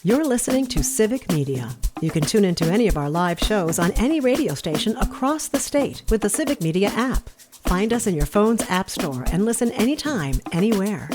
You're listening to Civic Media. You can tune into any of our live shows on any radio station across the state with the Civic Media app. Find us in your phone's app store and listen anytime, anywhere.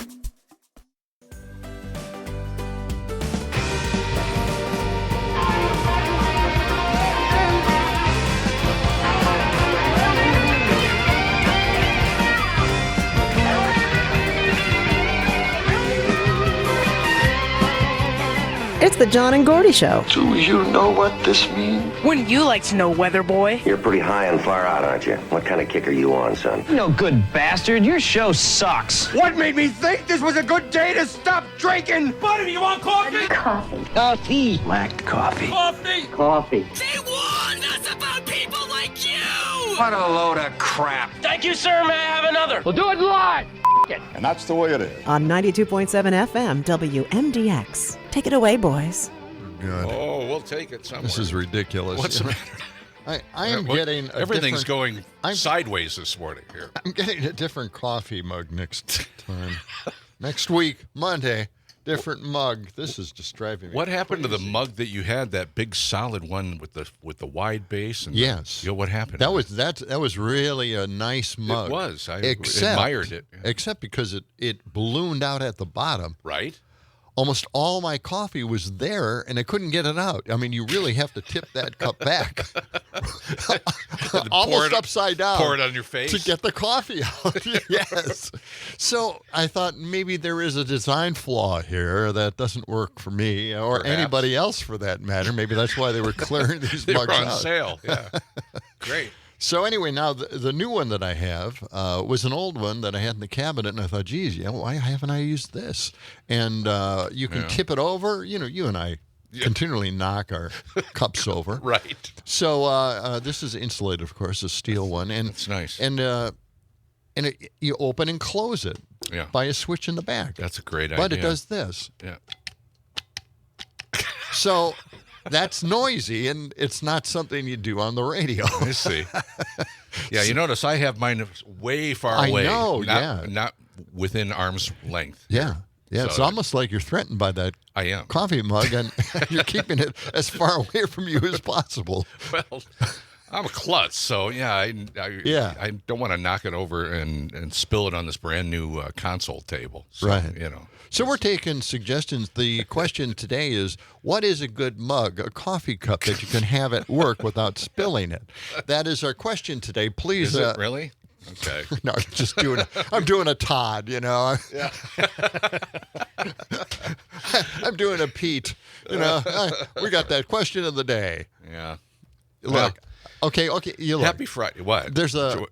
It's the John and Gordy Show. Do you know what this means? Wouldn't you like to know, weather boy? You're pretty high and far out, aren't you? What kind of kick are you on, son? No good bastard. Your show sucks. What made me think this was a good day to stop drinking? Buddy, do you want coffee? Coffee. Black coffee. Coffee. They warned us about people like you! What a load of crap. Thank you, sir. May I have another? We'll do it live. And that's the way it is. On 92.7 FM, WMDX. Take it away, boys. Good. Oh, we'll take it somewhere. This is ridiculous. What's the matter? I am getting everything's going sideways this morning here. I'm getting a different coffee mug next time. Next week, Monday, different mug. This is just driving me What happened crazy. to the mug that you had, that big solid one with the wide base? And Yes. what happened? That was really a nice mug. It was. I except, admired it. Yeah. Except because it ballooned out at the bottom. Right? Almost all my coffee was there, and I couldn't get it out. I mean, you really have to tip that cup back. Almost upside down. Pour it on your face. To get the coffee out. Yes. So I thought maybe there is a design flaw here that doesn't work for me or Perhaps. anybody else for that matter. Maybe that's why they were clearing these They mugs were on out. sale. Yeah. Great. So anyway, now the new one that I have was an old one that I had in the cabinet, and I thought, geez, why haven't I used this? And you can tip it over. You know, you and I continually knock our cups over. Right. So this is insulated, of course, a steel one, and That's nice. And you open and close it by a switch in the back. That's a great idea. But it does this. Yeah. So. That's noisy, and it's not something you do on the radio. I see. Yeah, you notice I have mine way far away. I know, Not within arm's length. Yeah. Yeah, So it's almost like you're threatened by that I am. coffee mug, and you're keeping it as far away from you as possible. Well, I'm a klutz, so I don't want to knock it over and spill it on this brand new console table. So, Right. So we're taking suggestions. The question today is, what is a good mug, a coffee cup that you can have at work without spilling it? That is our question today. Please. Is it really? Okay. No, I'm doing a Todd, Yeah. I'm doing a Pete, We got that question of the day. Yeah. Look. Okay. You look. Happy Friday. What? There's a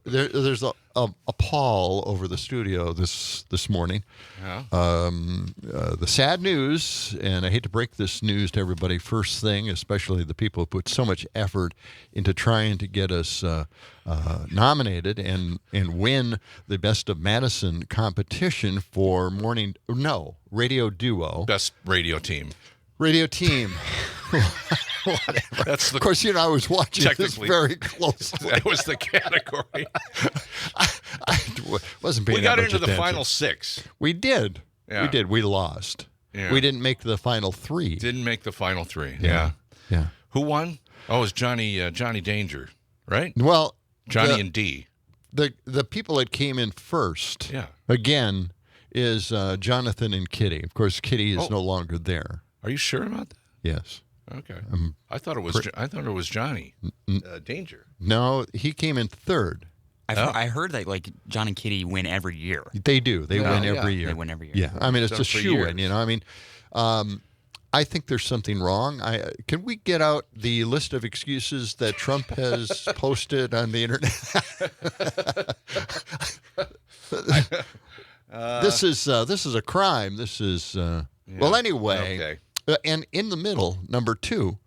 pall over the studio this morning. Yeah. The sad news, and I hate to break this news to everybody first thing, especially the people who put so much effort into trying to get us nominated and win the Best of Madison competition for radio duo. Best radio team. Radio team. Whatever. That's of course, I was watching this very closely. That was the category. I wasn't paying We got that much into the attention. final six. We did. Yeah. We did. We lost. Yeah. We didn't make the final three. Didn't make the final three. Yeah. Who won? Oh, it was Johnny Danger, right? Well, Johnny and D. The people that came in first, Yeah. again, is Jonathan and Kitty. Of course, Kitty is no longer there. Are you sure about that? Yes. Okay. I thought it was Johnny Danger. No, he came in third. I heard that John and Kitty win every year. They do. They win every year. They win every year. Yeah. I mean, it's Done a for shoe-in, years. I mean, I think there's something wrong. Can we get out the list of excuses that Trump has posted on the internet? This is a crime. This is well, anyway. Okay. And in the middle, number 2,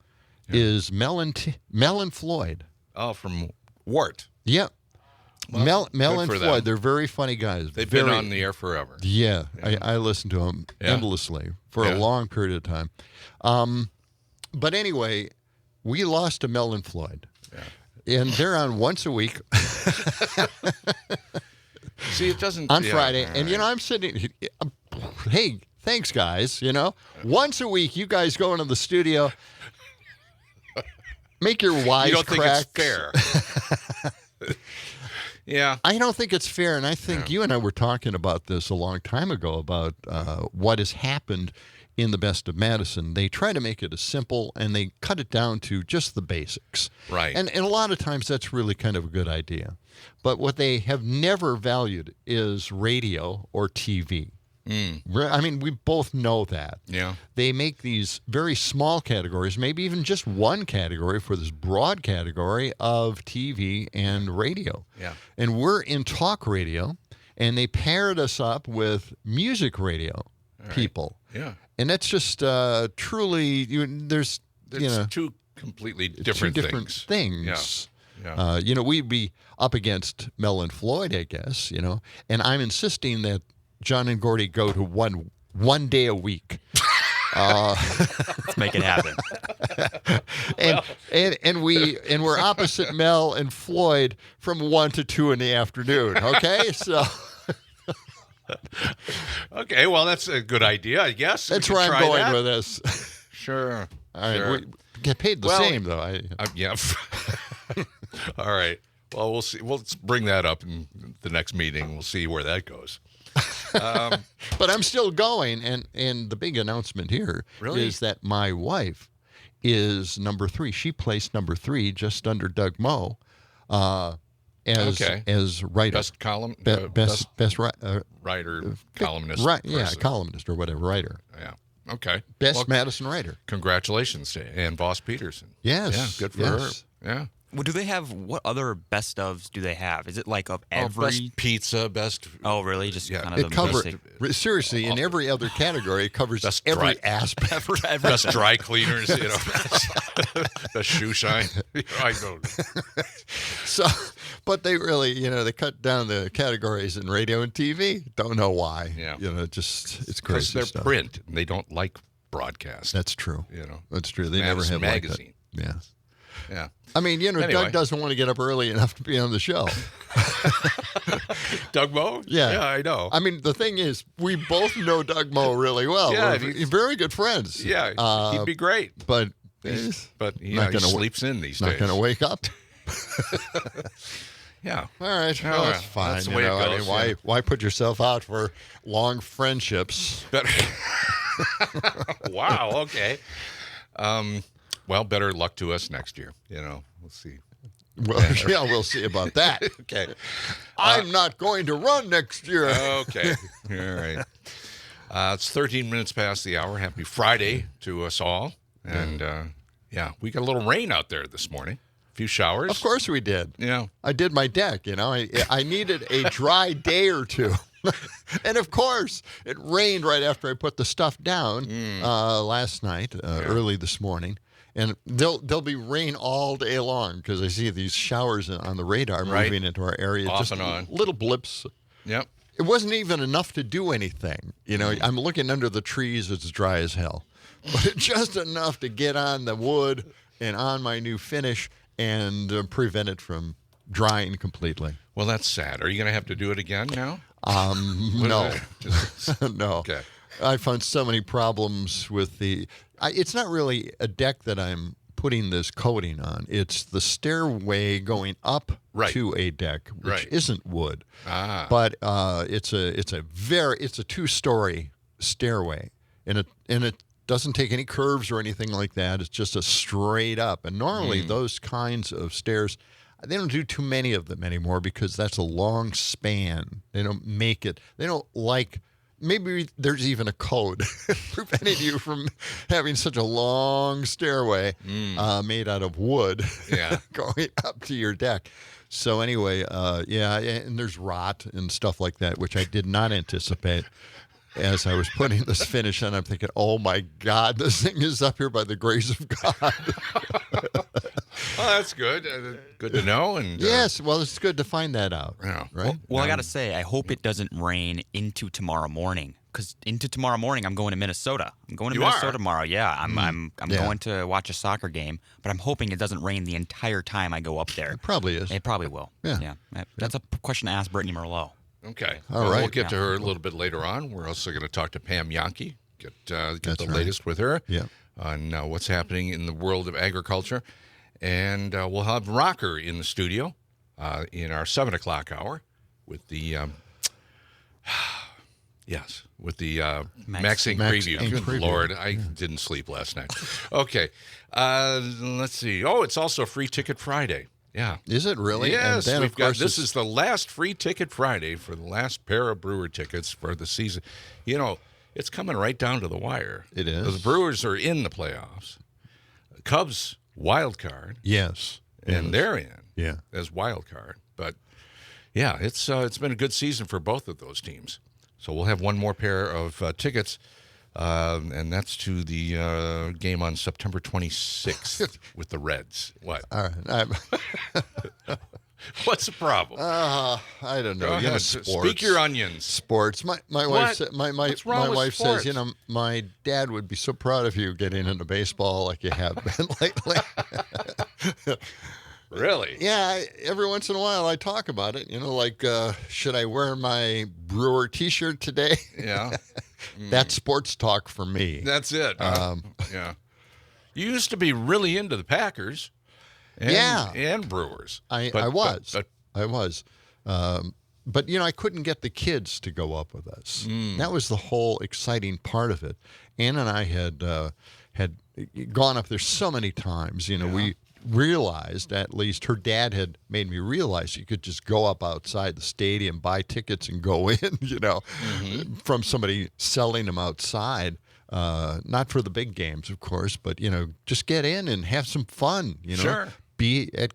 is Mel and Floyd. Oh, from Wart. Yeah. Well, Mel and for Floyd, them. they're very funny guys. They've been on the air forever. Yeah, I listened to them endlessly for a long period of time. But anyway, we lost to Mel and Floyd. Yeah. And they're on once a week. See, it doesn't... on Friday. And, I'm sitting... Hey, Thanks, guys. Once a week, you guys go into the studio, make your wise You don't cracks. think it's fair? Yeah. I don't think it's fair, and I think you and I were talking about this a long time ago about what has happened in the Best of Madison. They try to make it as simple, and they cut it down to just the basics. Right. And a lot of times that's really kind of a good idea. But what they have never valued is radio or TV. I mean, we both know that. Yeah. They make these very small categories, maybe even just one category for this broad category of TV and radio. Yeah. And we're in talk radio, and they paired us up with music radio people. Yeah. And that's just truly, there's two completely different things. Yeah. We'd be up against Mel and Floyd, I guess, and I'm insisting that John and Gordy go to one day a week. Let's make it happen. and we're opposite Mel and Floyd from 1 to 2 in the afternoon. Okay, so. Okay, well, that's a good idea, I guess. That's where I'm going with this. Sure. All right, sure. we get paid the same, though. Yeah. All right. Well, we'll see. Let's bring that up in the next meeting. We'll see where that goes. But I'm still going, and the big announcement here is that my wife is number 3. She placed number 3, just under Doug Moe, as writer, best column, best writer, columnist, right? Yeah, person. Columnist or whatever, writer. Yeah. Okay. Best Madison writer. Congratulations to Ann Voss Peterson. Yes. Yeah. Good for her. Yeah. Well, do they have, what other best ofs do they have? Is it like of every? Best pizza, best. Oh, really? Just kind of It the covers, basic. seriously, in every other category, it covers every aspect. Best dry cleaners, best shoe shine. I know. So, but they really, they cut down the categories in radio and TV. Don't know why. Yeah. It's crazy They're stuff. print. And they don't like broadcast. That's true. That's true. They Madison never have magazine. Like that. Yeah. Yeah. I mean, Anyway. Doug doesn't want to get up early enough to be on the show. Doug Moe? Yeah. Yeah, I know. I mean, the thing is, we both know Doug Moe really well. Yeah, We're very good friends. Yeah, he'd be great. But he gonna sleeps in these days. Not going to wake up. Yeah. All right. Well, that's fine. That's the way it goes. I mean, why put yourself out for long friendships? Wow. Okay. Well, better luck to us next year. We'll see. Well, yeah, we'll see about that. Okay. I'm not going to run next year. Okay. All right. It's 13 minutes past the hour. Happy Friday to us all. And, we got a little rain out there this morning. A few showers. Of course we did. Yeah. I did my deck, I needed a dry day or two. And, of course, it rained right after I put the stuff down last night, early this morning. And there'll be rain all day long because I see these showers on the radar moving into our area. Off just and on. Little blips. Yep. It wasn't even enough to do anything. I'm looking under the trees. It's dry as hell. But just enough to get on the wood and on my new finish and prevent it from drying completely. Well, that's sad. Are you going to have to do it again now? No. No. Okay. I found so many problems with it's not really a deck that I'm putting this coating on. It's the stairway going up to a deck, which isn't wood. But it's a 2-story stairway, and it doesn't take any curves or anything like that. It's just a straight up. And normally those kinds of stairs, they don't do too many of them anymore because that's a long span. They don't make it. They don't like. Maybe there's even a code preventing you from having such a long stairway made out of wood going up to your deck. So anyway, and there's rot and stuff like that, which I did not anticipate. As I was putting this finish on, I'm thinking, oh, my God, this thing is up here by the grace of God. Well, that's good. Good to know. And yes, well, it's good to find that out. Yeah. Right? Well, I got to say, I hope it doesn't rain into tomorrow morning. Because into tomorrow morning, I'm going to Minnesota. I'm going to Minnesota tomorrow. Yeah, I'm going to watch a soccer game, but I'm hoping it doesn't rain the entire time I go up there. It probably is. It probably will. Yeah. That's a question to ask Brittany Merlot. Okay. All Well, right. We'll get to her a little bit later on. We're also going to talk to Pam Jahnke, get the latest with her on what's happening in the world of agriculture. And we'll have Rocker in the studio in our 7 o'clock hour with the, with the Max Inc. preview. Good Lord, I didn't sleep last night. Okay. Let's see. Oh, it's also Free Ticket Friday. Yeah. Is it really? Yes. And then, We've of course, got, this is the last Free Ticket Friday for the last pair of Brewer tickets for the season. You know, it's coming right down to the wire. It is. The Brewers are in the playoffs. Cubs wild card. Yes. And they're in. Yeah. As wild card. But yeah, it's been a good season for both of those teams. So we'll have one more pair of tickets, and that's to the game on September 26th with the Reds. What? All right. What's the problem? I don't know. Go ahead. Sports. Speak your onions. Sports. My wife. My wife says, sports? my dad would be so proud of you getting into baseball like you have been lately. Really? Yeah. Every once in a while, I talk about it. Like, should I wear my Brewer T-shirt today? Yeah. That's sports talk for me. That's it. Yeah. You used to be really into the Packers. And Brewers. I was. But I couldn't get the kids to go up with us. That was the whole exciting part of it. Ann and I had gone up there so many times. We realized, at least her dad had made me realize, you could just go up outside the stadium, buy tickets, and go in. From somebody selling them outside. Not for the big games, of course, but just get in and have some fun. Sure. Be at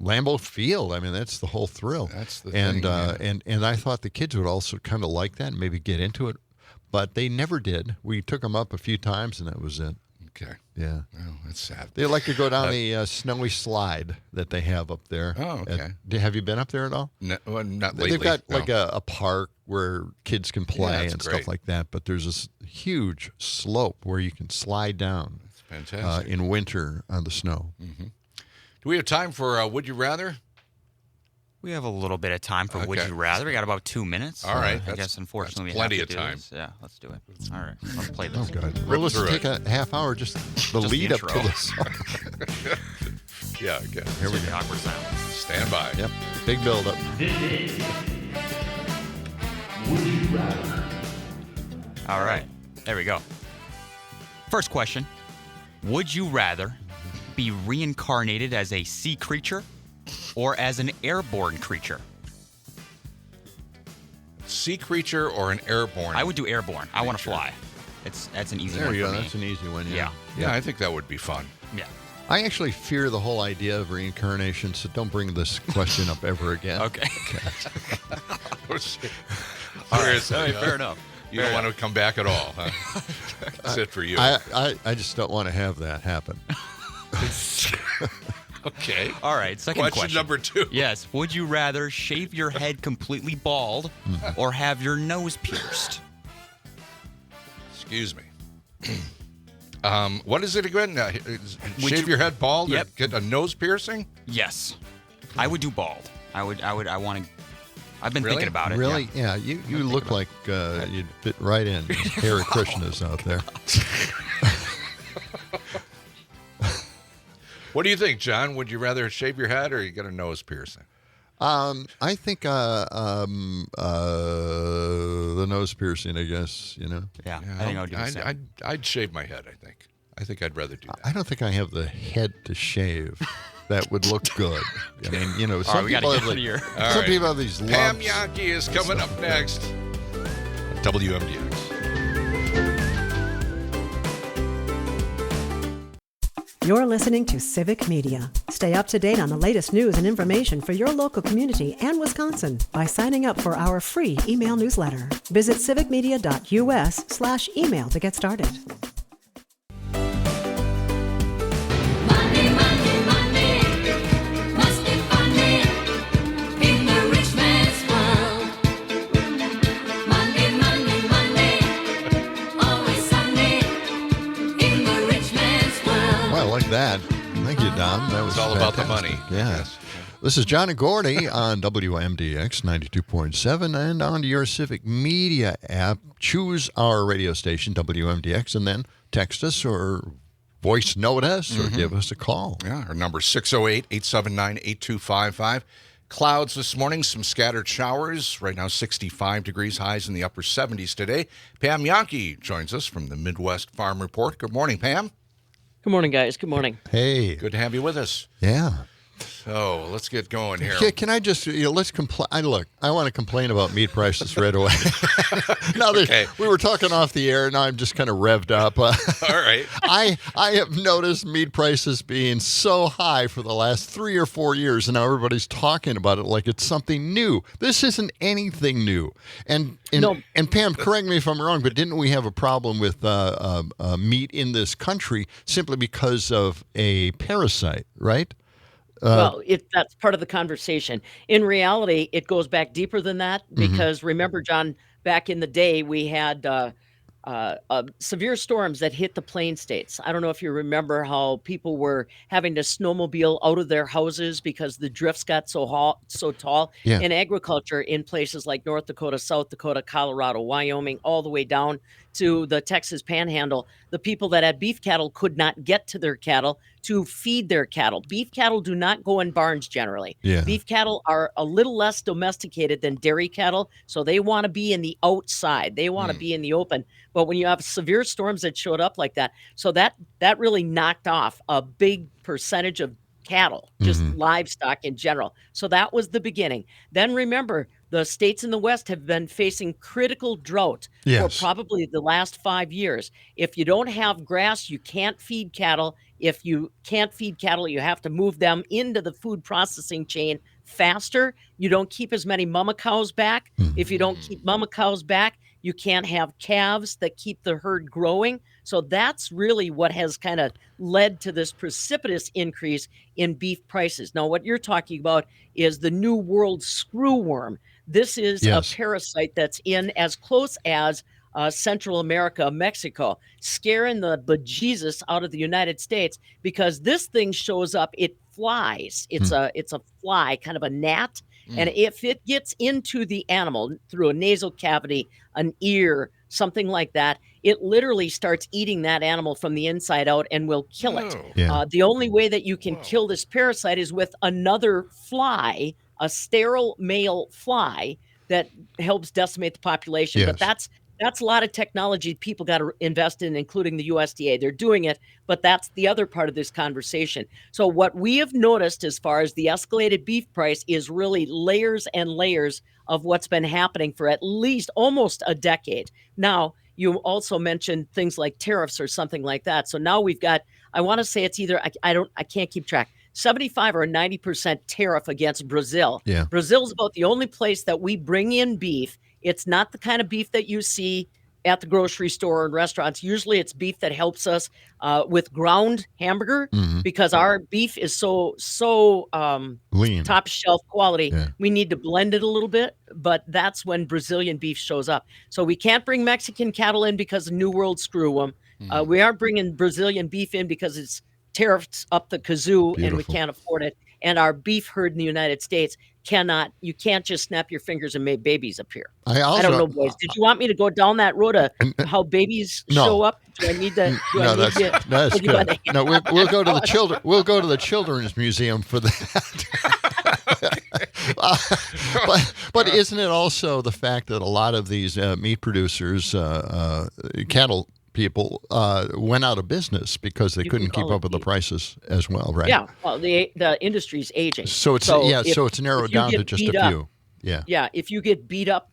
Lambeau Field. I mean, that's the whole thrill. That's the thing. And I thought the kids would also kind of like that and maybe get into it, but they never did. We took them up a few times, and that was it. Okay. Yeah. Oh, that's sad. They like to go down the snowy slide that they have up there. Oh, okay. Have you been up there at all? No, well, not lately. They've got no. like a park where kids can play and stuff like that, but there's this huge slope where you can slide down. That's fantastic. In winter on the snow. Mm-hmm. Do we have time for Would You Rather? We have a little bit of time for Would You Rather. We got about 2 minutes. All right. I guess, unfortunately, that's we have plenty to of do time. this. Yeah, let's do it. All right. Let's play this. Oh, God. Well, let's take a half hour, just the lead up to the song. Yeah, okay. Here we go. Awkward silence. Stand by. Yep. Big build up. Would you rather? All right. There we go. First question. Would you rather be reincarnated as a sea creature or as an airborne creature? Sea creature or an airborne? I would do airborne. I want to fly. That's an easy one There you for go. me. That's an easy one. Yeah. Yeah, I think that would be fun. Yeah. I actually fear the whole idea of reincarnation, so don't bring this question up ever again. Okay. Seriously, fair enough. You don't want to come back at all, huh? That's it for you. I just don't want to have that happen. Okay. All right. Second question. Number 2. Yes. Would you rather shave your head completely bald or have your nose pierced? Excuse me. What is it again? Shave your head bald? Yep. Or get a nose piercing? Yes. I would do bald. I want to. I've been Really? thinking about it. Really? Yeah. You look like you'd fit right in. Hare Krishna's out there. What do you think, John? Would you rather shave your head or you get a nose piercing? I think the nose piercing, I guess, Yeah. I think I would do the same. I'd shave my head, I think I'd rather do that. I don't think I have the head to shave. That would look good. I mean, some we gotta people get have out of here. some people have these Pam lumps. Jahnke is coming up next. WMDX. You're listening to Civic Media. Stay up to date on the latest news and information for your local community and Wisconsin by signing up for our free email newsletter. Visit civicmedia.us/email to get started. Monday, Monday, Monday, must be funny in the rich man's world. Monday, Monday, Monday, always Sunday in the rich man's world. Well, I like that. Thank you, Dom. That was It's all about the fantastic. money. Yeah. Yes. This is John and Gordy on WMDX 92.7 and on your Civic Media app. Choose our radio station, WMDX, and then text us or voice note us or give us a call. Yeah, our number is 608-879-8255. Clouds this morning, some scattered showers. Right now, 65 degrees, highs in the upper 70s today. Pam Jahnke joins us from the Midwest Farm Report. Good morning, Pam. Good morning, guys. Good morning. Hey. Good to have you with us. Yeah. So let's get going here. Can I just, let's complain? Look, I want to complain about meat prices right away. We were talking off the air, now I'm just kind of revved up. All right. I have noticed meat prices being so high for the last 3 or 4 years, and now everybody's talking about it like it's something new. This isn't anything new. And Pam, correct me if I'm wrong, but didn't we have a problem with meat in this country simply because of a parasite, right? That's part of the conversation. In reality, it goes back deeper than that because remember, John, back in the day, we had severe storms that hit the plain states. I don't know if you remember how people were having to snowmobile out of their houses because the drifts got so tall. Yeah. In agriculture, in places like North Dakota, South Dakota, Colorado, Wyoming, all the way down to the Texas Panhandle, the people that had beef cattle could not get to their cattle to feed their cattle. Beef cattle do not go in barns generally. Yeah. Beef cattle are a little less domesticated than dairy cattle, so they want to be in the outside. They want to be in the open. But when you have severe storms that showed up like that, so that really knocked off a big percentage of cattle, just livestock in general. So that was the beginning. Then remember, the states in the West have been facing critical drought for probably the last 5 years. If you don't have grass, you can't feed cattle. If you can't feed cattle, you have to move them into the food processing chain faster. You don't keep as many mama cows back. If you don't keep mama cows back, you can't have calves that keep the herd growing. So that's really what has kind of led to this precipitous increase in beef prices. Now, what you're talking about is the New World screwworm. This is a parasite that's in as close as Central America, Mexico, scaring the bejesus out of the United States because this thing shows up, it flies. It's a fly, kind of a gnat. And if it gets into the animal through a nasal cavity, an ear, something like that, it literally starts eating that animal from the inside out and will kill it. The only way that you can kill this parasite is with another fly, a sterile male fly that helps decimate the population. But that's a lot of technology people got to invest in, including the USDA. They're doing it, but that's the other part of this conversation. So what we have noticed as far as the escalated beef price is really layers and layers of what's been happening for at least almost a decade. Now, you also mentioned things like tariffs or something like that. So now we've got, I want to say it's either, I can't keep track, 75 or 90% tariff against Brazil. Yeah. Brazil's about the only place that we bring in beef. It's not the kind of beef that you see at the grocery store and restaurants. Usually it's beef that helps us with ground hamburger because our beef is so lean, top shelf quality. We need to blend it a little bit, but that's when Brazilian beef shows up. So we can't bring Mexican cattle in because of New World screw 'em. We aren't bringing Brazilian beef in because it's tariffs up the kazoo and we can't afford it. And our beef herd in the United States you can't just snap your fingers and make babies appear. I don't know, boys. Did you want me to go down that road of how babies show up? Do I need to? That's good. No, we'll go to the children. We'll go to the Children's Museum for that. But isn't it also the fact that a lot of these meat producers, cattle people went out of business because they couldn't keep up with the prices as well, right? Yeah, well, the industry's aging. So it's it's narrowed down to just a few. Yeah, if you get beat up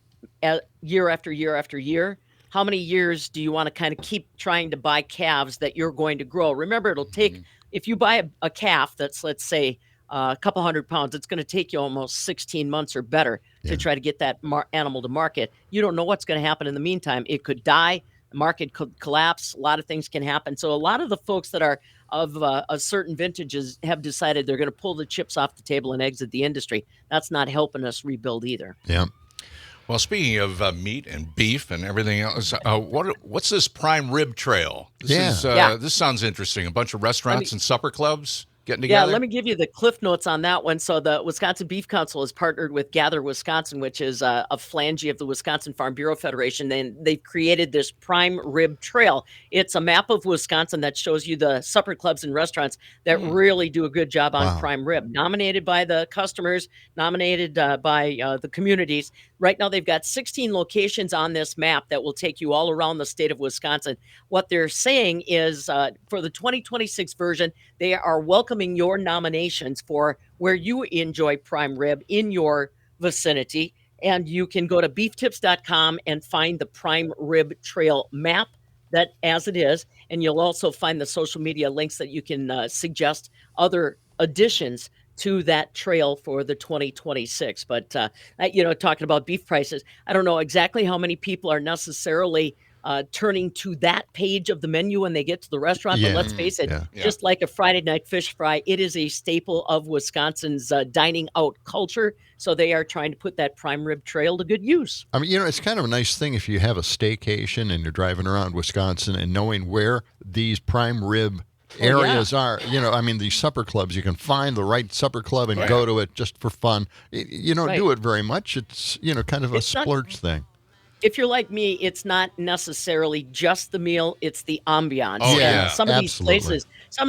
year after year after year, how many years do you want to kind of keep trying to buy calves that you're going to grow? Remember, it'll take, if you buy a calf that's, let's say, a couple 100 pounds, it's going to take you almost 16 months or better to try to get that animal to market. You don't know what's going to happen in the meantime. It could die. The market could collapse. A lot of things can happen. So a lot of the folks that are of a certain vintages have decided they're going to pull the chips off the table and exit the industry. That's not helping us rebuild either. Yeah. Well, speaking of meat and beef and everything else, what's this prime rib trail? This sounds interesting. A bunch of restaurants and supper clubs getting Yeah, together? let me give you the cliff notes on that one. So the Wisconsin Beef Council has partnered with Gather Wisconsin, which is a phalange of the Wisconsin Farm Bureau Federation. And they've created this prime rib trail. It's a map of Wisconsin that shows you the supper clubs and restaurants that really do a good job on prime rib. Nominated by the customers, nominated by the communities. Right now, they've got 16 locations on this map that will take you all around the state of Wisconsin. What they're saying is for the 2026 version, they are welcoming your nominations for where you enjoy prime rib in your vicinity. And you can go to beeftips.com and find the prime rib trail map that as it is. And you'll also find the social media links that you can suggest other additions to that trail for the 2026. But, talking about beef prices, I don't know exactly how many people are necessarily turning to that page of the menu when they get to the restaurant. But let's face it, just like a Friday night fish fry, it is a staple of Wisconsin's dining out culture. So they are trying to put that prime rib trail to good use. I mean, it's kind of a nice thing if you have a staycation and you're driving around Wisconsin and knowing where these prime rib areas are. These supper clubs, you can find the right supper club and go to it just for fun. You don't do it very much. It's, kind of a splurge thing. If you're like me, it's not necessarily just the meal, it's the ambiance. Oh, yeah, some of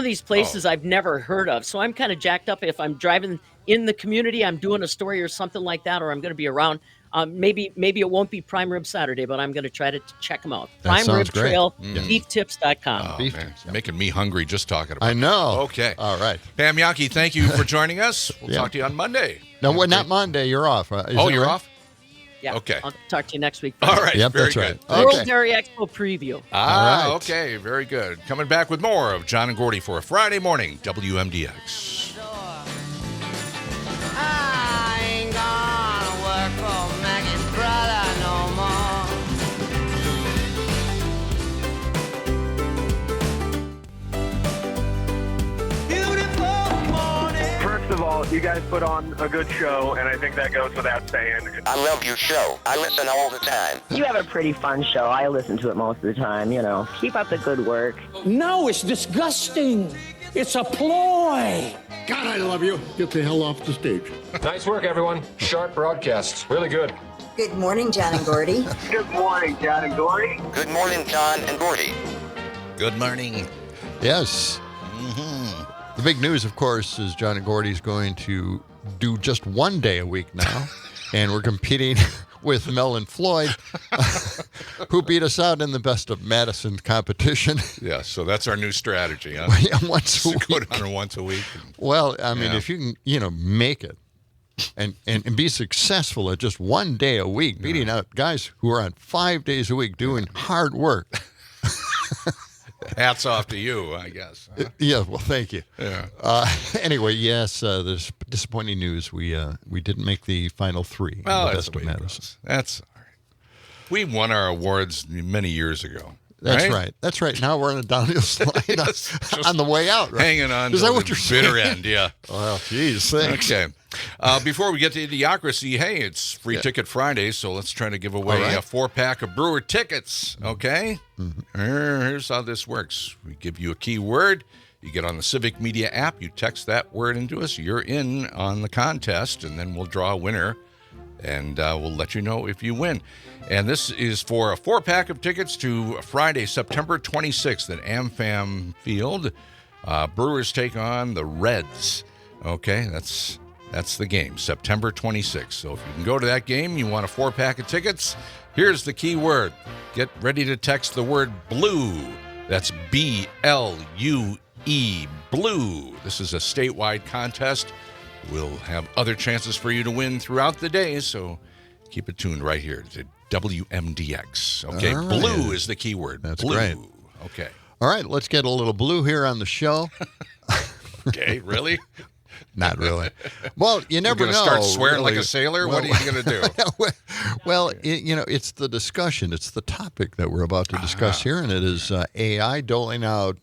these places I've never heard of. So I'm kind of jacked up if I'm driving in the community, I'm doing a story or something like that, or I'm going to be around. Maybe it won't be Prime Rib Saturday, but I'm going to try to check them out. Prime Rib Trail, beeftips.com. Oh, man. Making me hungry just talking about it. I know. Okay. All right. Pam Jahnke, thank you for joining us. We'll talk to you on Monday. No, not Monday. You're off. You're off? Yeah. Okay. I'll talk to you next week. All right. Yep, very that's good. right. World Dairy Expo preview. All right. Okay. Very good. Coming back with more of John and Gordy for a Friday morning WMDX. I ain't gonna work for Maggie's brother no more. First of all, you guys put on a good show, and I think that goes without saying. I love your show. I listen all the time. You have a pretty fun show. I listen to it most of the time, Keep up the good work. No, it's disgusting. It's a ploy. God, I love you. Get the hell off the stage. Nice work, everyone. Sharp broadcasts. Really good. Good morning, John and Gordy. Good morning, John and Gordy. Good morning, John and Gordy. Good morning. Yes. The big news, of course, is John and Gordy's going to do just one day a week now, and we're competing with Mel and Floyd, who beat us out in the Best of Madison competition. Yeah, so that's our new strategy, huh? Once a week. Go down once a week. Well, I mean, if you can, make it and be successful at just one day a week, beating out guys who are on 5 days a week doing hard work. Hats off to you, I guess. Huh? Yeah, well, thank you. Yeah. Anyway, yes, there's disappointing news. We didn't make the final three. Well, the that's Best the of way it Madison. goes. That's all right. We won our awards many years ago. That's right. That's right. Now we're on a downhill slide on the way out. Right? Hanging on. Is to that what the you're bitter saying? end? Yeah. Well, geez, thanks. Okay. Before we get to Idiocracy, hey, it's Free Ticket Friday, so let's try to give away a 4-pack of Brewer tickets, okay? Here's how this works. We give you a key word. You get on the Civic Media app. You text that word into us. You're in on the contest, and then we'll draw a winner, and we'll let you know if you win. And this is for a 4-pack of tickets to Friday, September 26th at AmFam Field. Brewers take on the Reds. Okay, that's the game, September 26th. So if you can go to that game, you want a 4-pack of tickets, here's the key word. Get ready to text the word blue. That's B-L-U-E, blue. This is a statewide contest. We'll have other chances for you to win throughout the day, so keep it tuned right here to WMDX. Okay, right. Blue is the key word. That's blue. great. Okay. All right, let's get a little blue here on the show. Okay, really? Not really. Well, you never know. Start swearing really. like a sailor? What are you going to do? Well, it's the discussion. It's the topic that we're about to discuss here, and it is AI doling out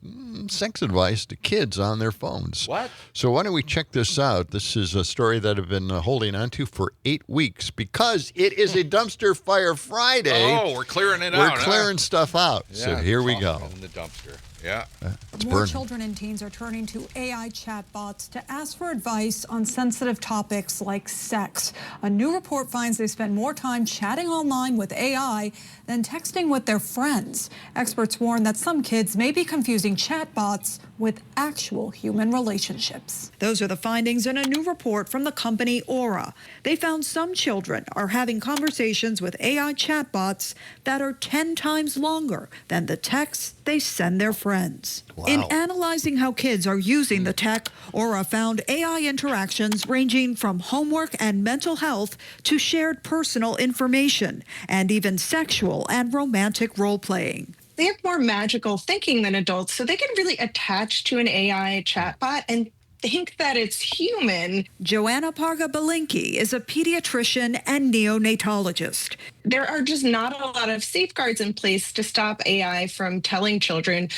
sex advice to kids on their phones. What? So why don't we check this out? This is a story that I've been holding on to for 8 weeks because it is a Dumpster Fire Friday. Oh, we're clearing it out. We're clearing stuff out. Yeah, so here we go. In the dumpster. Yeah. It's More burning. children and teens are turning to AI chatbots to ask for advice on sensitive topics like sex. A new report finds they spend more time chatting online with AI than texting with their friends. Experts warn that some kids may be confusing chatbots with actual human relationships. Those are the findings in a new report from the company Aura. They found some children are having conversations with AI chatbots that are 10 times longer than the texts they send their friends. Wow. In analyzing how kids are using the tech, Aura found AI interactions ranging from homework and mental health to shared personal information and even sexual and romantic role-playing. They have more magical thinking than adults, so they can really attach to an AI chatbot and think that it's human. Joanna Parga-Belinky is a pediatrician and neonatologist. There are just not a lot of safeguards in place to stop AI from telling children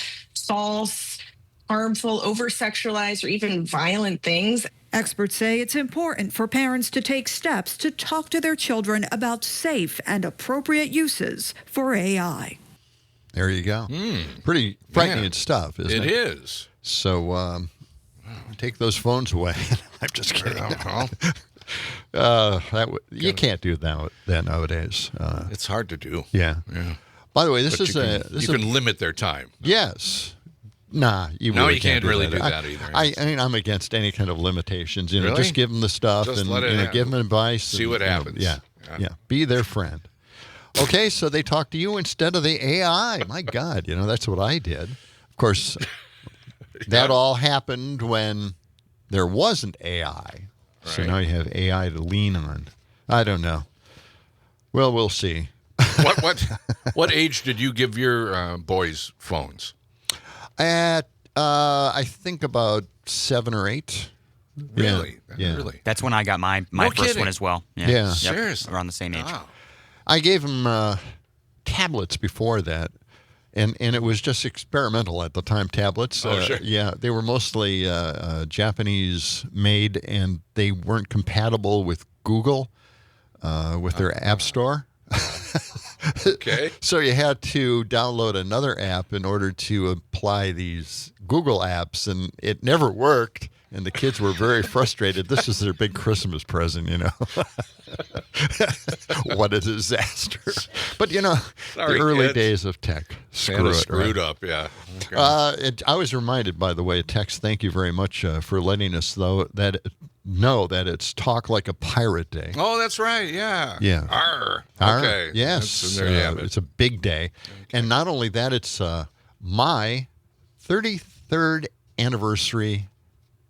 false, harmful, over-sexualized, or even violent things. Experts say it's important for parents to take steps to talk to their children about safe and appropriate uses for AI. There you go. Pretty frightening stuff, isn't it? It is. So take those phones away. I'm just kidding. You can't do that nowadays. It's hard to do. Yeah. By the way, But you can limit their time. Yes. Nah, you can't really do that either. I mean, I'm against any kind of limitations. You know, Really? just give them the stuff Just and let it give them advice. See and, what you know, happens. Yeah. Be their friend. Okay, so they talk to you instead of the AI. My God, that's what I did. Of course, that all happened when there wasn't AI. So now you have AI to lean on. I don't know. Well, we'll see. What age did you give your boys phones? At I think about 7 or 8. Really? Yeah. Really? That's when I got my No first kidding. one as well. Yeah. Yep, Seriously? around the same age. Wow. I gave them tablets before that, and it was just experimental at the time. Tablets, Sure. Yeah, they were mostly Japanese made, and they weren't compatible with Google, with their app store. Okay. So you had to download another app in order to apply these Google apps, and it never worked. And the kids were very frustrated. This was their big Christmas present, What a disaster. But, Sorry, the early kids. days of tech. Screwed up, yeah. Okay. I was reminded, by the way, text, thank you very much for letting us know that it's Talk Like a Pirate Day. Oh, that's right, yeah. Yeah. Arr. Arr. Okay. Yes. That's, there you have it. It's a big day. Okay. And not only that, it's my 33rd anniversary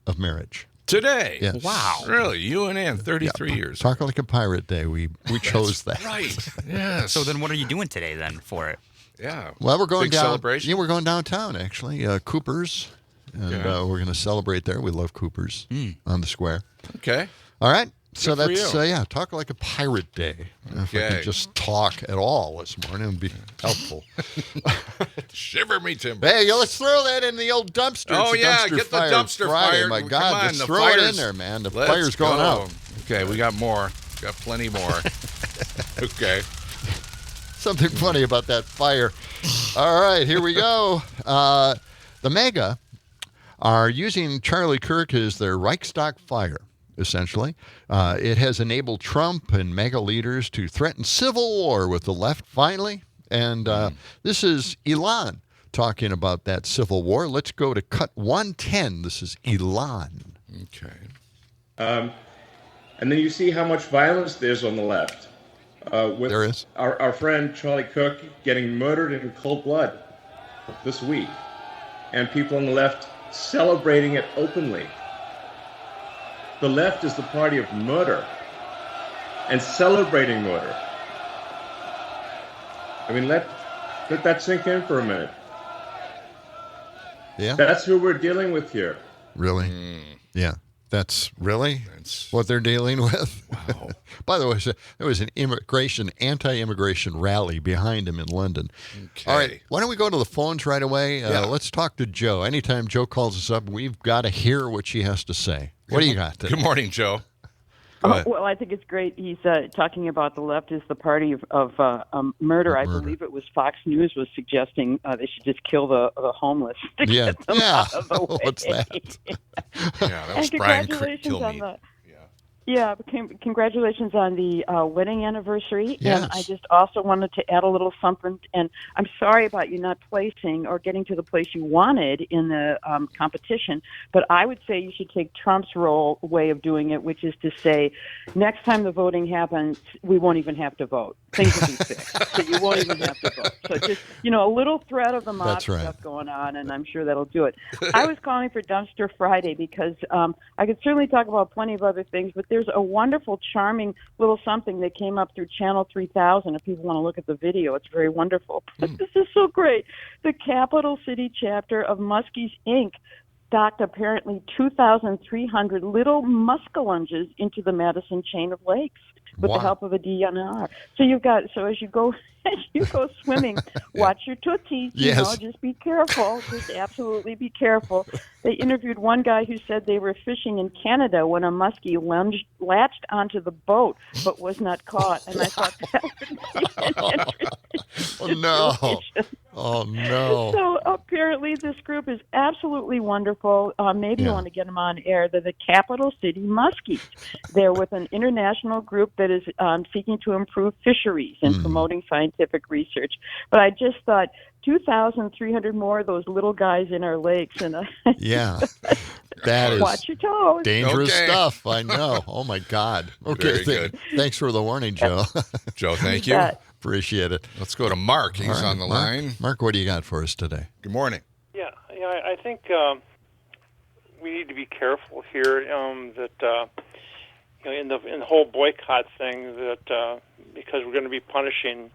of marriage. Today? Yes. Wow. Really? You and Ann, 33 years. Talk Like a Pirate Day. We chose that. Right. Yes. So then what are you doing today then for it? Yeah. Well, we're going Big down. celebration? Yeah, we're going downtown, actually. Cooper's. And we're going to celebrate there. We love Cooper's on the square. Okay. All right. So Good that's, for you. Talk Like a Pirate Day. If I Okay. could just talk at all this morning, it would be helpful. Shiver me timber. Hey, let's throw that in the old dumpster. Oh, It's a yeah, dumpster get the fire dumpster Friday. fired. My Come God, on, just the throw it in fire's- there, man. The Let's fire's going go. out. Okay, we got more. Got plenty more. Okay. Something funny about that fire. All right, here we go. The MAGA are using Charlie Kirk as their Reichstag fire, essentially. It has enabled Trump and MAGA leaders to threaten civil war with the left, finally. And this is Elon talking about that civil war. Let's go to cut 110. This is Elon. Okay. And then you see how much violence there's on the left. With there is. Our friend Charlie Kirk getting murdered in cold blood this week. And people on the left celebrating it openly. The left is the party of murder and celebrating murder. I mean, let that sink in for a minute. Yeah. That's who we're dealing with here. Really? Yeah. That's really what they're dealing with. Wow. By the way, there was an anti-immigration rally behind him in London. Okay. All right, why don't we go to the phones right away? Let's talk to Joe. Anytime Joe calls us up, we've got to hear what she has to say. What do you got today? Good morning, Joe. Well, I think it's great. He's talking about the left is the party of murder. I believe it was Fox News was suggesting they should just kill the homeless to get them out of the way. What's that? Yeah, that was Brian Kilmeade. Yeah, congratulations on the wedding anniversary. Yes. And I just also wanted to add a little something. And I'm sorry about you not placing or getting to the place you wanted in the competition. But I would say you should take Trump's way of doing it, which is to say, next time the voting happens, we won't even have to vote. Things will be fixed. So you won't even have to vote. So just, a little threat of the mob stuff going on, and I'm sure that'll do it. I was calling for Dumpster Friday because I could certainly talk about plenty of other things, but there's a wonderful, charming little something that came up through Channel 3000. If people want to look at the video, it's very wonderful. But this is so great. The Capital City chapter of Muskies, Inc. docked apparently 2,300 little muskalunges into the Madison chain of lakes with the help of a DNR. So as you go swimming, watch your tootsies. Yes. Just be careful. Just absolutely be careful. They interviewed one guy who said they were fishing in Canada when a muskie latched onto the boat but was not caught. And I thought that would be an interesting Oh, no. So apparently this group is absolutely wonderful. Maybe you want to get them on air. They're the Capital City Muskies. They're with an international group that is seeking to improve fisheries and promoting scientific research. But I just thought 2,300 more of those little guys in our lakes. And that is watch your toes. Dangerous stuff. I know. Oh, my God. Okay. Very good. Thanks for the warning, Joe. Joe, thank you. Appreciate it. Let's go to Mark. He's on the line. Mark, what do you got for us today? Good morning. Yeah, I think we need to be careful here that in the whole boycott thing that because we're going to be punishing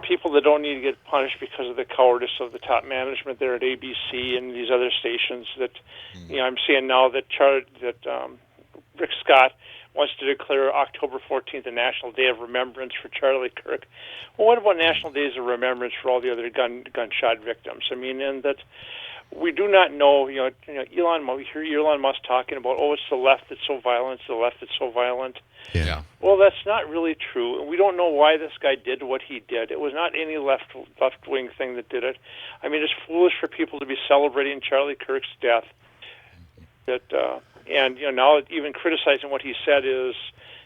people that don't need to get punished because of the cowardice of the top management there at ABC and these other stations. That I'm seeing now that Rick Scott wants to declare October 14th a National Day of Remembrance for Charlie Kirk. Well, what about National Days of Remembrance for all the other gunshot victims? I mean, and that we do not know. We hear Elon Musk talking about, it's the left that's so violent. It's the left that's so violent. Yeah. Well, that's not really true. We don't know why this guy did what he did. It was not any left-wing thing that did it. I mean, it's foolish for people to be celebrating Charlie Kirk's death. And now even criticizing what he said is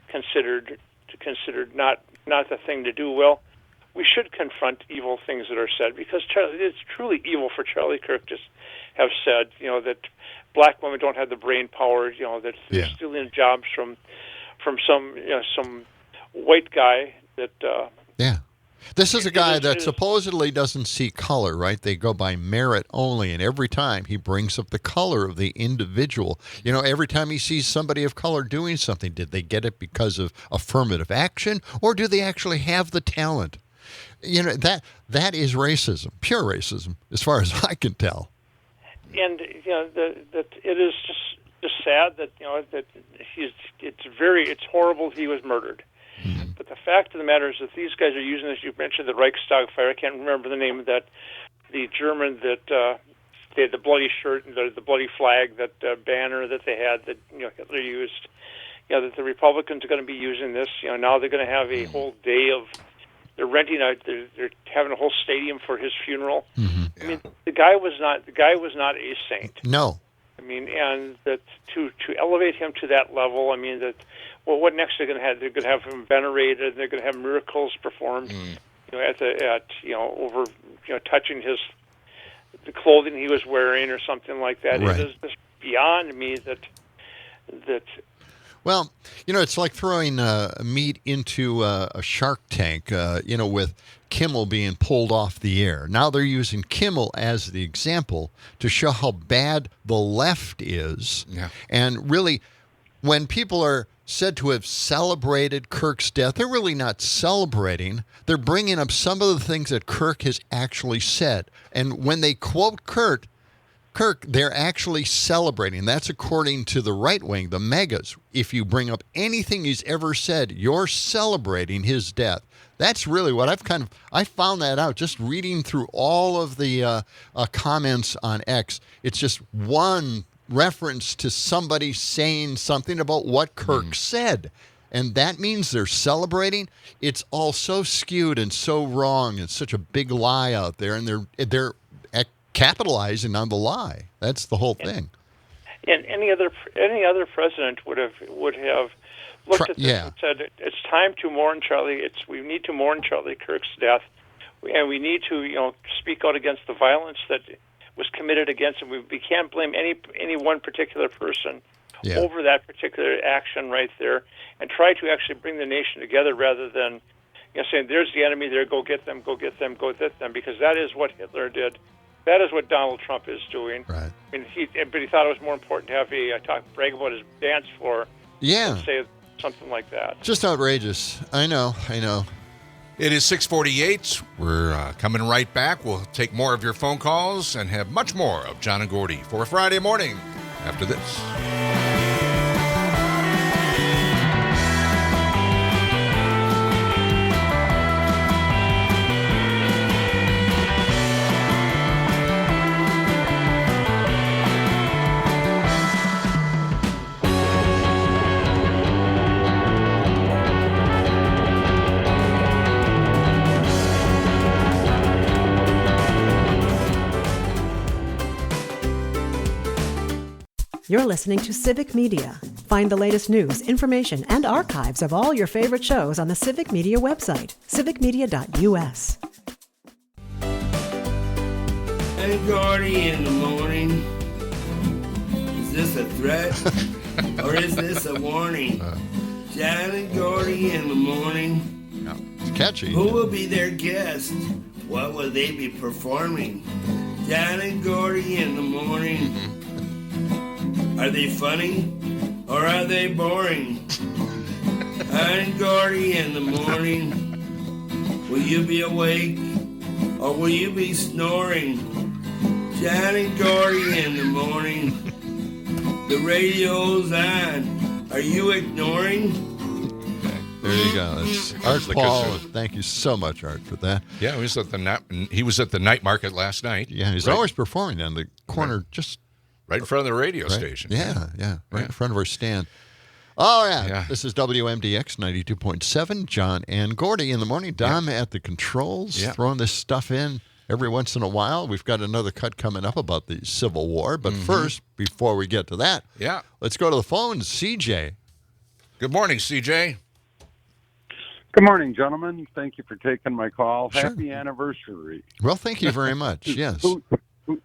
considered not the thing to do. Well, we should confront evil things that are said because it's truly evil for Charlie Kirk to have said that black women don't have the brain power. That they're stealing jobs from some white guy that. This is a guy that supposedly doesn't see color, right? They go by merit only, and every time he brings up the color of the individual. Every time he sees somebody of color doing something, did they get it because of affirmative action, or do they actually have the talent? That is racism, pure racism, as far as I can tell. And that it is just sad that that it's horrible he was murdered. But the fact of the matter is that these guys are using this. You mentioned the Reichstag fire. I can't remember the name of that. The German that they had the bloody shirt and the bloody flag, that banner that they had that Hitler used. That the Republicans are going to be using this. Now they're going to have a whole day of. They're renting out. They're having a whole stadium for his funeral. I mean, the guy was not a saint. No. I mean, and that to elevate him to that level. I mean that. Well, what next they're going to have? They're going to have him venerated. They're going to have miracles performed. Over touching the clothing he was wearing or something like that. Right. It is just beyond me that. Well, it's like throwing meat into a shark tank. With Kimmel being pulled off the air. Now they're using Kimmel as the example to show how bad the left is. Yeah. And really, when people are said to have celebrated Kirk's death, they're really not celebrating. They're bringing up some of the things that Kirk has actually said. And when they quote Kirk, they're actually celebrating. That's according to the right wing, the megas. If you bring up anything he's ever said, you're celebrating his death. That's really what I found that out just reading through all of the comments on X. It's just one reference to somebody saying something about what Kirk said. And that means they're celebrating. It's all so skewed and so wrong. It's such a big lie out there, and they're capitalizing on the lie. That's the whole thing. And any other president would have looked at this and said, "It's time to mourn Charlie. We need to mourn Charlie Kirk's death, and we need to speak out against the violence that was committed against him. We can't blame any one particular person." Over that particular action right there, and try to actually bring the nation together rather than saying, there's the enemy there, go get them, go get them, go get them, because that is what Hitler did. That is what Donald Trump is doing. Right. I mean, but he thought it was more important to have brag about his dance floor than say something like that. Just outrageous. I know. It is 6:48. We're coming right back. We'll take more of your phone calls and have much more of John and Gordy for Friday morning after this. You're listening to Civic Media. Find the latest news, information, and archives of all your favorite shows on the Civic Media website, civicmedia.us. Hey, Gordy in the morning. Is this a threat or is this a warning? John and Gordy in the morning. It's catchy. Who will be their guest? What will they be performing? John and Gordy in the morning. Are they funny or are they boring? I'm Gordy in the morning. Will you be awake or will you be snoring? John and Gordy in the morning. The radio's on. Are you ignoring? There you go. That's Art Paul. Thank you so much, Art, for that. Yeah, he was at the night market last night. Yeah, he's always performing on the corner, just right in front of the radio station. Yeah, right in front of our stand. Oh, yeah. This is WMDX 92.7. John and Gordy in the morning. Dom at the controls, throwing this stuff in every once in a while. We've got another cut coming up about the Civil War. But first, before we get to that, let's go to the phones. CJ. Good morning, CJ. Good morning, gentlemen. Thank you for taking my call. Sure. Happy anniversary. Well, thank you very much. Yes.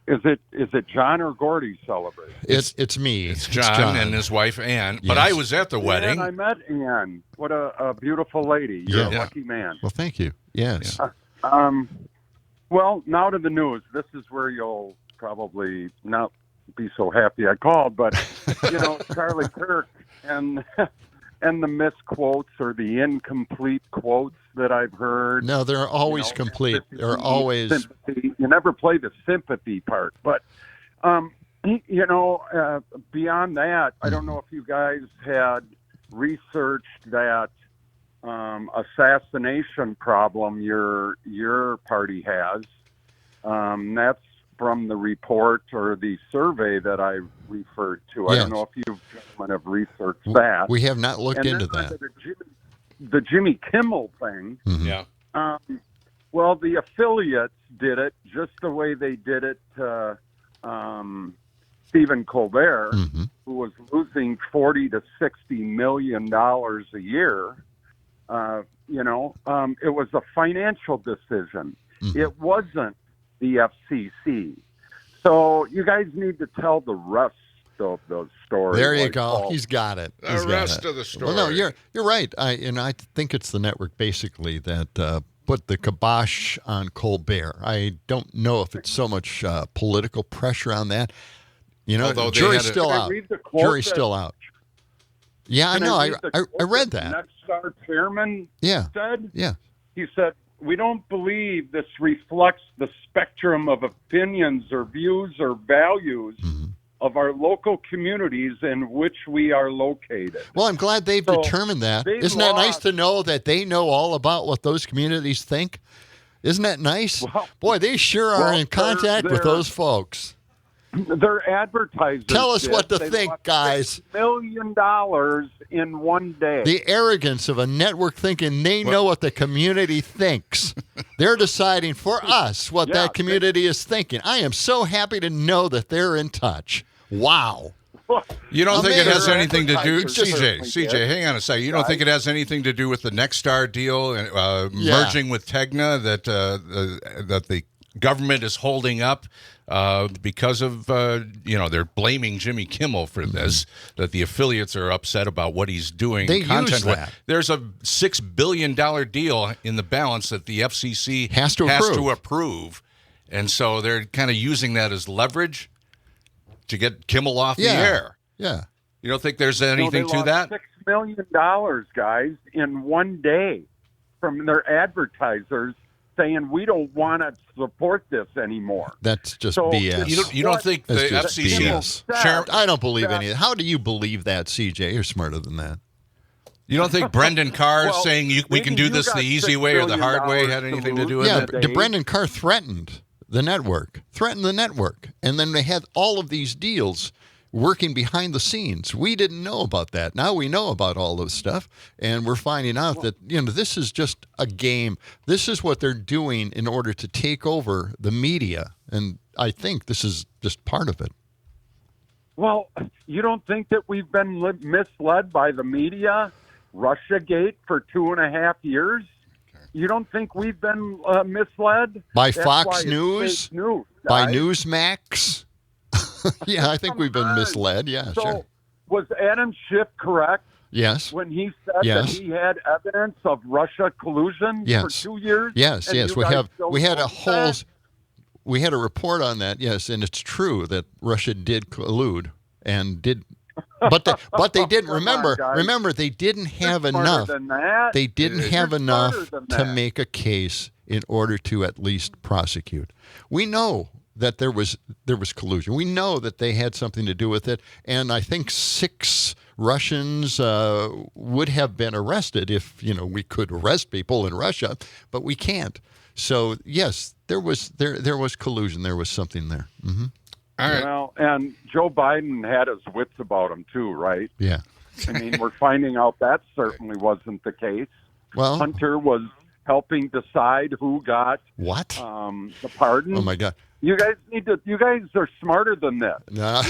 Is it John or Gordy celebrating? It's me. It's John and his wife Ann. Yes. But I was at the wedding. And I met Ann. What a beautiful lady. You're a lucky man. Well, thank you. Yes. Well, now to the news. This is where you'll probably not be so happy I called, but Charlie Kirk and the misquotes or the incomplete quotes that I've heard. No, they're always complete. They're always sympathy. You never play the sympathy part, but beyond that, I don't know if you guys had researched that assassination problem your party has. That's from the report or the survey that I referred to. I don't know if you gentlemen have researched that. We have not looked into that. The Jimmy Kimmel thing. Well, the affiliates did it just the way they did it to Stephen Colbert, who was losing $40 to $60 million a year. It was a financial decision. It wasn't the FCC. So you guys need to tell the rest of the story. There you go. He's got it. The rest of the story. Well, no, you're right. I think it's the network basically that put the kibosh on Colbert. I don't know if it's so much political pressure on that. Jury's still out. Jury's still out. Yeah, I know. I read that. Next Star chairman said. Yeah. He said, "We don't believe this reflects the spectrum of opinions or views or values of our local communities in which we are located." Well, I'm glad they've determined that. Isn't that nice to know that they know all about what those communities think? Isn't that nice? Boy, they sure are in contact with those folks. Their advertisers. Tell us what to think, guys. $1 million in one day. The arrogance of a network thinking they know what the community thinks. They're deciding for us what that community is thinking. I am so happy to know that they're in touch. Wow. You don't think it has anything to do, CJ, hang on a second. You don't think it has anything to do with the Nexstar deal and merging with Tegna that the government is holding up because of, they're blaming Jimmy Kimmel for this, that the affiliates are upset about what he's doing. They use that. There's a $6 billion deal in the balance that the FCC has to approve. And so they're kind of using that as leverage to get Kimmel off the air. Yeah. You don't think there's anything to that? $6 million, guys, in one day from their advertisers saying we don't want to support this anymore. That's just BS. You don't think the FCC... I don't believe any of it. How do you believe that, CJ? You're smarter than that. You don't think Brendan Carr saying we can do this the easy way or the hard way had anything to do with it? Yeah, Brendan Carr threatened the network. And then they had all of these deals working behind the scenes. We didn't know about that. Now we know about all this stuff, and we're finding out that this is just a game. This is what they're doing in order to take over the media, and I think this is just part of it. Well, you don't think that we've been misled by the media? Russiagate for 2.5 years? You don't think we've been misled? By Fox News? By Newsmax? Yeah, I think we've been misled. Yeah, sure. Was Adam Schiff correct? Yes. When he said that he had evidence of Russia collusion for 2 years? Yes. We had a report on that. Yes, and it's true that Russia did collude and did. But they didn't remember they didn't have enough. They didn't have enough to make a case in order to at least prosecute. We know that there was collusion. We know that they had something to do with it, and I think 6 Russians would have been arrested if we could arrest people in Russia, but we can't. So yes, there was collusion. There was something there. Mm-hmm. All right. Well, and Joe Biden had his wits about him too, right? Yeah. I mean, we're finding out that certainly wasn't the case. Well, Hunter was helping decide who got the pardon. Oh my God! You guys are smarter than this. No.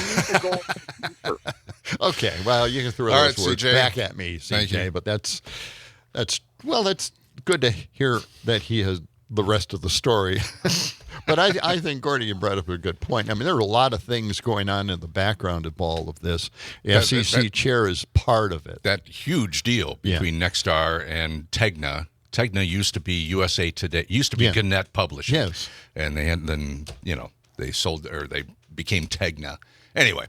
Okay, well, you can throw those words back at me, CJ. But that's good to hear that he has the rest of the story. But I think, Gordy, you brought up a good point. I mean, there are a lot of things going on in the background of all of this. The FCC chair is part of it. That huge deal between Nexstar and Tegna. Tegna used to be USA Today. Used to be Gannett Publishing. Yes. And they sold, or they became Tegna. Anyway,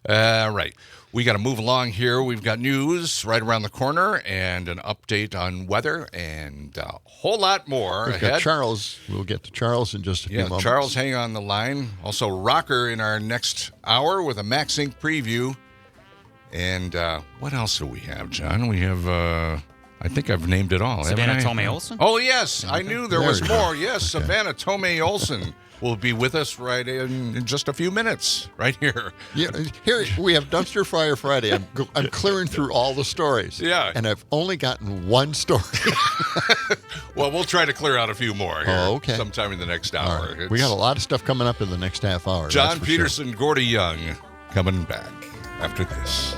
right. We got to move along here. We've got news right around the corner and an update on weather and a whole lot more ahead. Got Charles. We'll get to Charles in just a few moments. Charles, hang on the line. Also, Rocker in our next hour with a MaxInc preview. And what else do we have, John? We have, I think I've named it all. Savannah Tomei Olsen? Oh, yes. I knew there was more. Yes, Savannah Tomei Olsen will be with us right in just a few minutes, right here. Yeah, here we have Dumpster Fire Friday. I'm clearing through all the stories. Yeah. And I've only gotten one story. Well, we'll try to clear out a few more here sometime in the next hour. Right. We got a lot of stuff coming up in the next half hour. John Peterson, Gordy Young, coming back after this.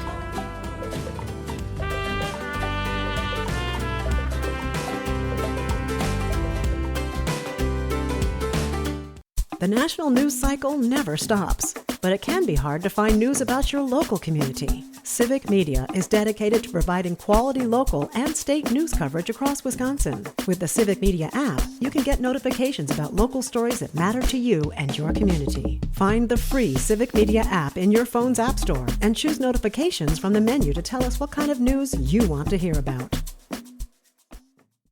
The national news cycle never stops, but it can be hard to find news about your local community. Civic Media is dedicated to providing quality local and state news coverage across Wisconsin. With the Civic Media app, you can get notifications about local stories that matter to you and your community. Find the free Civic Media app in your phone's app store and choose notifications from the menu to tell us what kind of news you want to hear about.